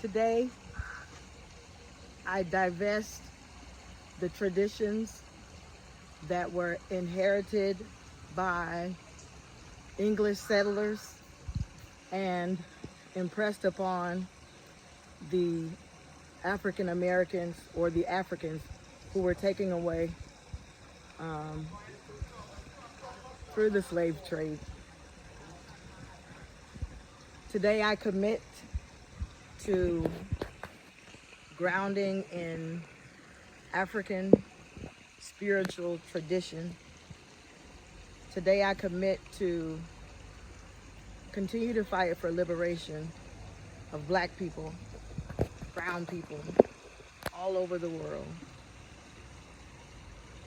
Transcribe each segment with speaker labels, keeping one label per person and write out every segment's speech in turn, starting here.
Speaker 1: Today, I divest the traditions that were inherited by English settlers and impressed upon the African Americans or the Africans who were taken away through the slave trade. Today I commit to grounding in African spiritual tradition. Today I commit to continue to fight for liberation of Black people, brown people, all over the world.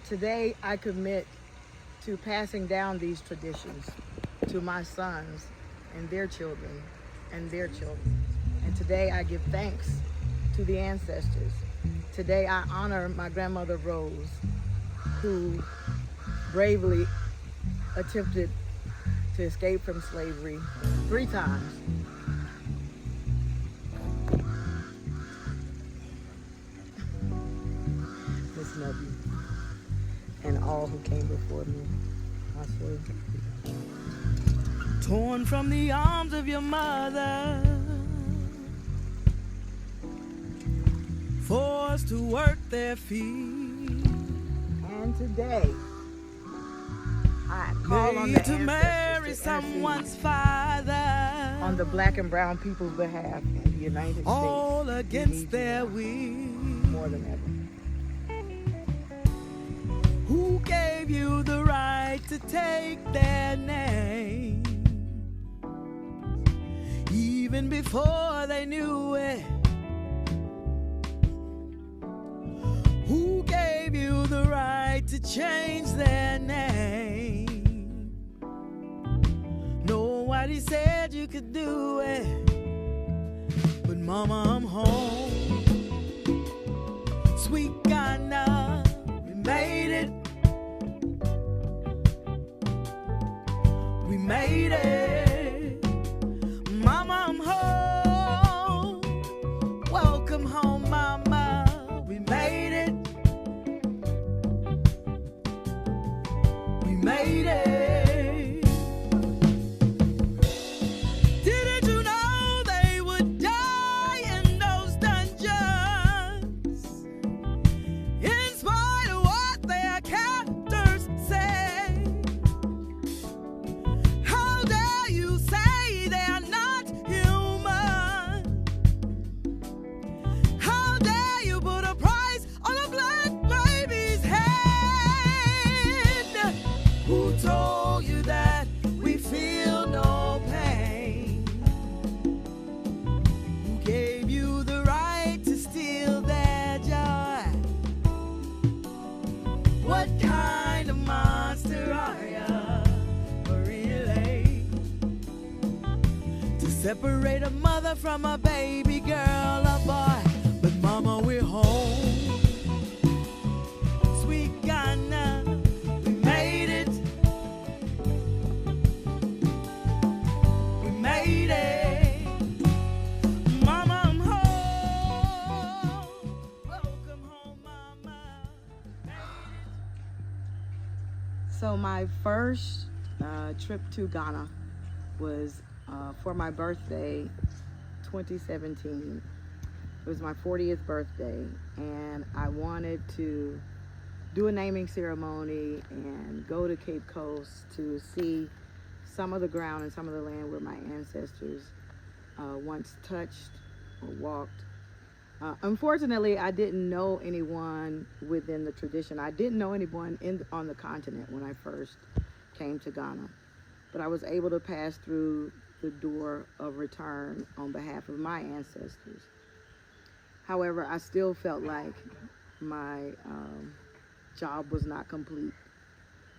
Speaker 1: Today I commit to passing down these traditions to my sons and their children and their children. And today I give thanks to the ancestors. Today I honor my grandmother Rose, who bravely attempted to escape from slavery 3 times. Miss Nubby and all who came before me. I swear.
Speaker 2: Torn from the arms of your mother, forced to work their feet.
Speaker 1: And today, I call on the
Speaker 2: to marry someone's father
Speaker 1: on the Black and brown people's behalf in the United States.
Speaker 2: All against their will.
Speaker 1: More than ever.
Speaker 2: Who gave you the right to take their name? Even before they knew it. Who gave you the right to change their name? Nobody said you could do it. But mama, I'm home. Sweet Ghana, we made it. We made it. Mama, I'm home. Welcome home, mama. We made it. We made it. Didn't you know they would die in those dungeons? In spite of what their captors say. How dare you say they're not human? How dare you put a price on a Black baby's head? Who told you that we feel no pain? Who gave you the right to steal their joy? What kind of monster are you, really? To separate a mother from a baby girl, a boy. But mama, we're home. Sweet Ghana, we made it. We made it. Mama, I'm home. Welcome home, mama.
Speaker 1: So my first trip to Ghana was for my birthday, 2017. It was my 40th birthday, and I wanted to do a naming ceremony and go to Cape Coast to see some of the ground and some of the land where my ancestors once touched or walked. Unfortunately, I didn't know anyone within the tradition. I didn't know anyone on the continent when I first came to Ghana, but I was able to pass through the door of return on behalf of my ancestors. However, I still felt like my job was not complete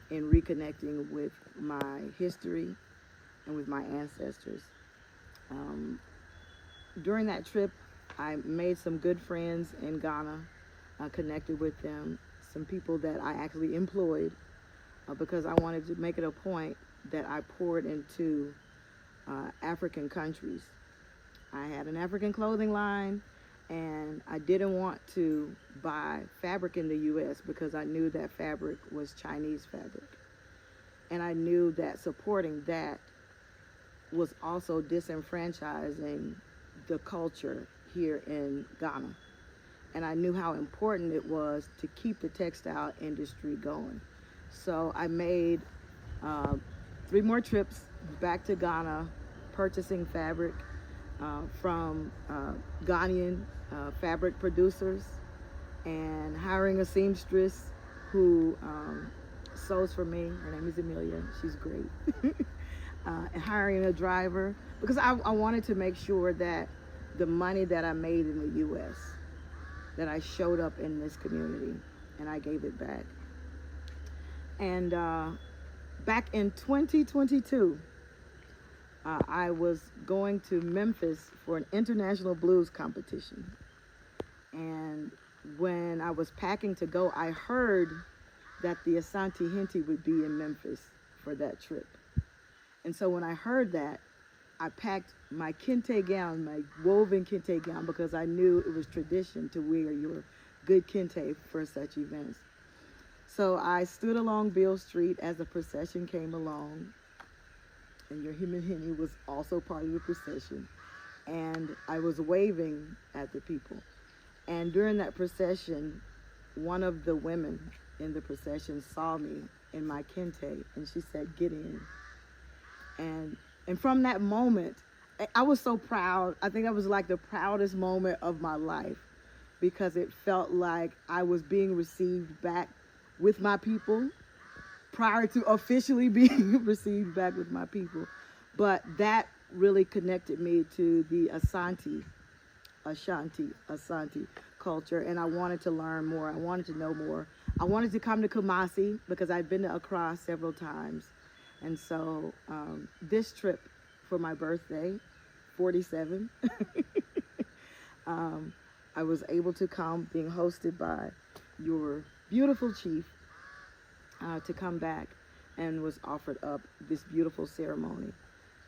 Speaker 1: in reconnecting with my history and with my ancestors. During that trip, I made some good friends in Ghana. I connected with them, some people that I actually employed because I wanted to make it a point that I poured into African countries. I had an African clothing line, and I didn't want to buy fabric in the U.S. because I knew that fabric was Chinese fabric. And I knew that supporting that was also disenfranchising the culture here in Ghana. And I knew how important it was to keep the textile industry going. So I made 3 more trips back to Ghana, purchasing fabric from Ghanaian fabric producers, and hiring a seamstress who sews for me. Her name is Amelia. She's great. And hiring a driver, because I wanted to make sure that the money that I made in the U.S., that I showed up in this community, and I gave it back. And back in 2022, I was going to Memphis for an international blues competition. And when I was packing to go, I heard that the Asante Hinti would be in Memphis for that trip. And so when I heard that, I packed my kente gown, my woven kente gown, because I knew it was tradition to wear your good kente for such events. So I stood along Beale Street as the procession came along, and your Hemanhene was also part of the procession, and I was waving at the people. And during that procession, one of the women in the procession saw me in my kente, and she said, "Get in." And from that moment, I was so proud. I think that was like the proudest moment of my life, because it felt like I was being received back with my people prior to officially being received back with my people. But that really connected me to the Asante culture, and I wanted to learn more. I wanted to know more. I wanted to come to Kumasi because I'd been to Accra several times. And so this trip for my birthday, 47, I was able to come, being hosted by your beautiful chief, to come back, and was offered up this beautiful ceremony.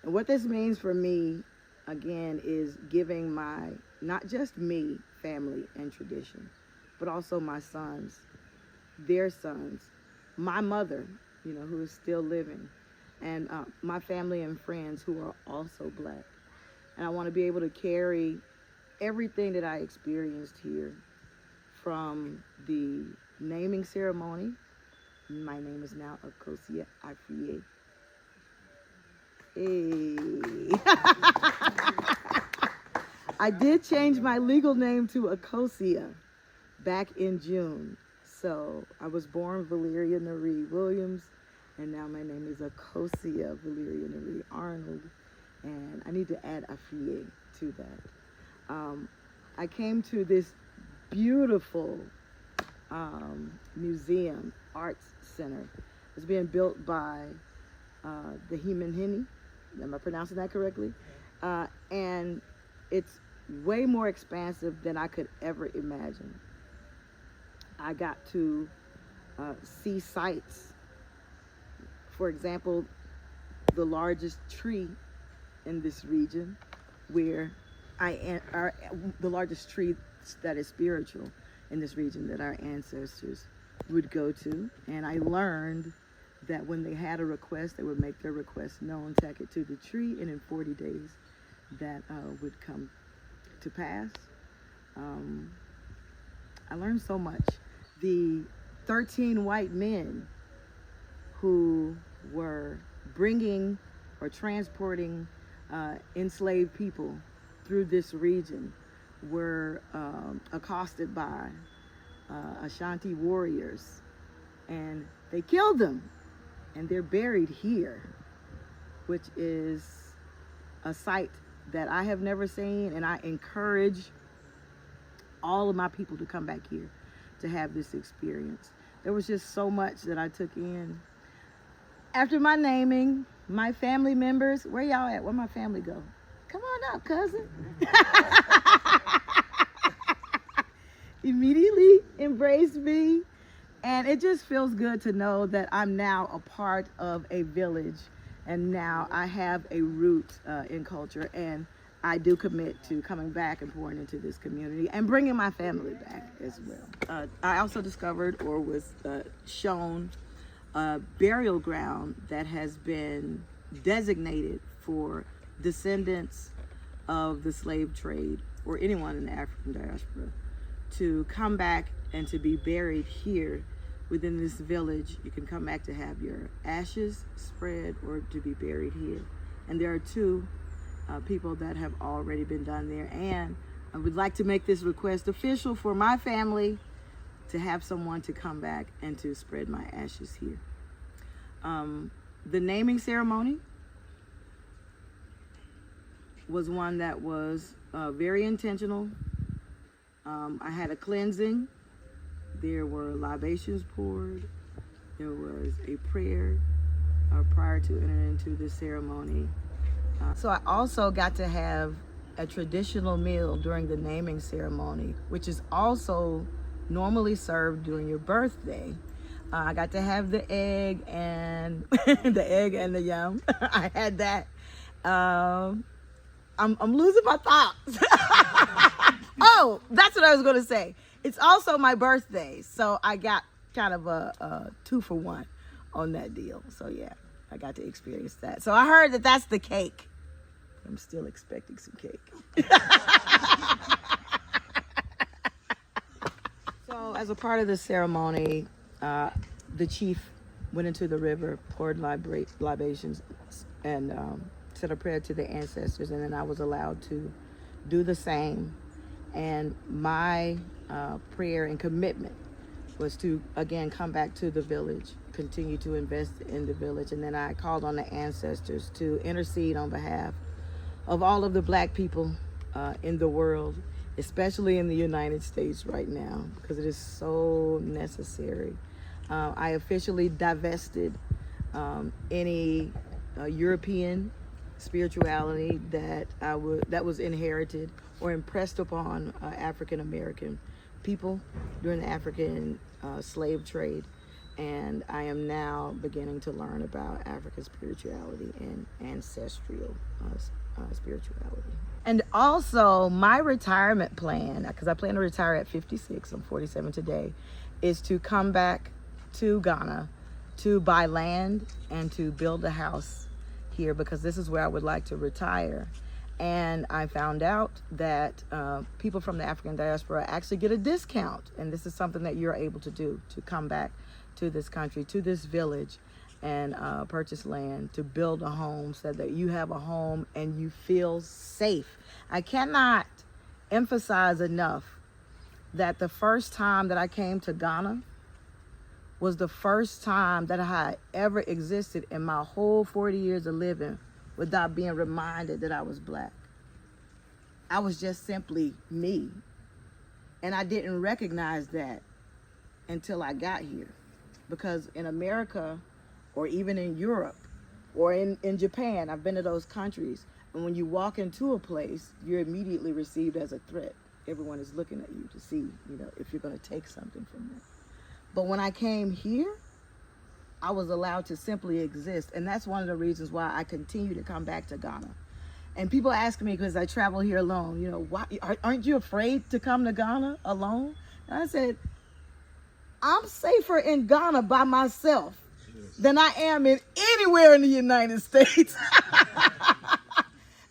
Speaker 1: And what this means for me, again, is giving my, not just me, family and tradition, but also my sons, their sons, my mother, who is still living, and my family and friends who are also Black. And I want to be able to carry everything that I experienced here, from the naming ceremony. My name is now Akosua Afriyie. Hey. I did change my legal name to Akosua back in June. So I was born Valyria Nyree Williams, and now my name is Akosua Valyria Nyree Arnold, and I need to add Afriyie to that. I came to this beautiful museum, arts center. It's being built by the Hemanhene. Am I pronouncing that correctly? And it's way more expansive than I could ever imagine. I got to see sites. For example, the largest tree in this region, where the largest tree that is spiritual in this region that our ancestors would go to. And I learned that when they had a request, they would make their request known, take it to the tree, and in 40 days that would come to pass. I learned so much. The 13 white men who were bringing or transporting enslaved people through this region were accosted by Ashanti warriors, and they killed them, and they're buried here, which is a sight that I have never seen, and I encourage all of my people to come back here to have this experience. There was just so much that I took in. After my naming, my family members, where y'all at? Where my family go? Come on up, cousin. Immediately embraced me, and it just feels good to know that I'm now a part of a village, and now I have a root in culture, and I do commit to coming back and pouring into this community and bringing my family back as well. I also discovered or was shown a burial ground that has been designated for descendants of the slave trade or anyone in the African diaspora to come back and to be buried here within this village. You can come back to have your ashes spread or to be buried here. And there are two people that have already been done there. And I would like to make this request official for my family to have someone to come back and to spread my ashes here. The naming ceremony was one that was very intentional. I had a cleansing. There were libations poured. There was a prayer prior to entering into the ceremony. So I also got to have a traditional meal during the naming ceremony, which is also normally served during your birthday. I got to have the egg and the yam. I had that. I'm losing my thoughts. Oh, that's what I was going to say. It's also my birthday, so I got kind of a 2-for-1 on that deal. So yeah, I got to experience that. So I heard that that's the cake. I'm still expecting some cake. So as a part of the ceremony, the chief went into the river, poured libations, and said a prayer to the ancestors, and then I was allowed to do the same. And my prayer and commitment was to, again, come back to the village, continue to invest in the village. And then I called on the ancestors to intercede on behalf of all of the Black people in the world, especially in the United States right now, because it is so necessary. I officially divested any European spirituality that was inherited or impressed upon African American people during the African slave trade, and I am now beginning to learn about African spirituality and ancestral spirituality. And also my retirement plan, because I plan to retire at 56, I'm 47 today, is to come back to Ghana to buy land and to build a house here, because this is where I would like to retire. And I found out that people from the African diaspora actually get a discount. And this is something that you're able to do, to come back to this country, to this village, and purchase land to build a home so that you have a home and you feel safe. I cannot emphasize enough that the first time that I came to Ghana was the first time that I had ever existed in my whole 40 years of living without being reminded that I was Black. I was just simply me. And I didn't recognize that until I got here. Because in America, or even in Europe, or in Japan, I've been to those countries, and when you walk into a place, you're immediately received as a threat. Everyone is looking at you to see, if you're going to take something from them. But when I came here, I was allowed to simply exist. And that's one of the reasons why I continue to come back to Ghana. And people ask me, because I travel here alone, why aren't you afraid to come to Ghana alone? And I said, I'm safer in Ghana by myself than I am in anywhere in the United States.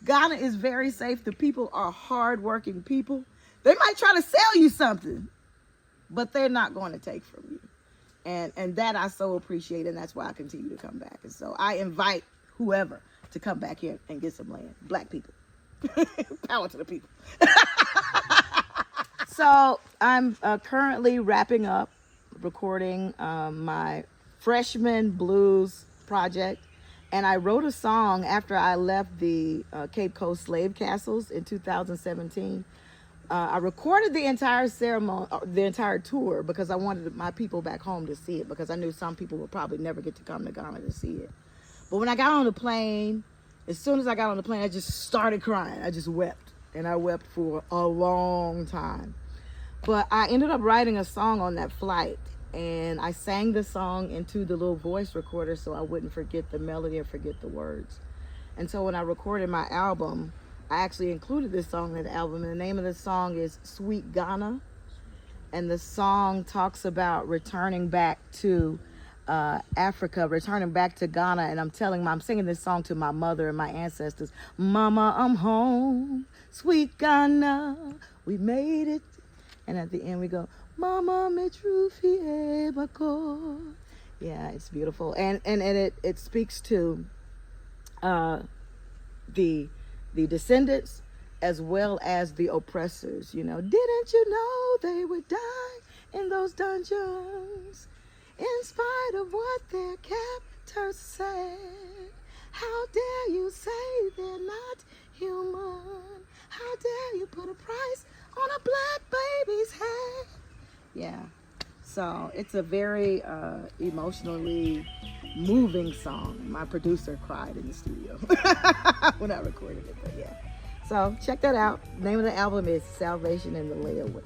Speaker 1: Ghana is very safe. The people are hardworking people. They might try to sell you something, but they're not going to take from you. And that I so appreciate, and that's why I continue to come back. And so I invite whoever to come back here and get some land. Black people. Power to the people. So I'm currently wrapping up recording my freshman blues project. And I wrote a song after I left the Cape Coast slave castles in 2017. I recorded the entire ceremony, the entire tour, because I wanted my people back home to see it, because I knew some people would probably never get to come to Ghana to see it. But when I got on the plane, as soon as I got on the plane, I just started crying. I just wept, and I wept for a long time. But I ended up writing a song on that flight, and I sang the song into the little voice recorder so I wouldn't forget the melody and forget the words. And so when I recorded my album, I actually included this song in the album, and the name of the song is Sweet Ghana. And the song talks about returning back to Africa, returning back to Ghana. And I'm singing this song to my mother and my ancestors. Mama, I'm home, sweet Ghana, we made it. And at the end we go, Mama, me trufi bako. Yeah, it's beautiful. And it speaks to the descendants as well as the oppressors. You know, didn't you know they would die in those dungeons in spite of what their captors said? How dare you say they're not human? How dare you put a price on a black baby's head? Yeah, so it's a very emotionally moving song. My producer cried in the studio when I recorded it, but yeah. So check that out. The name of the album is Salvation in the Layaway.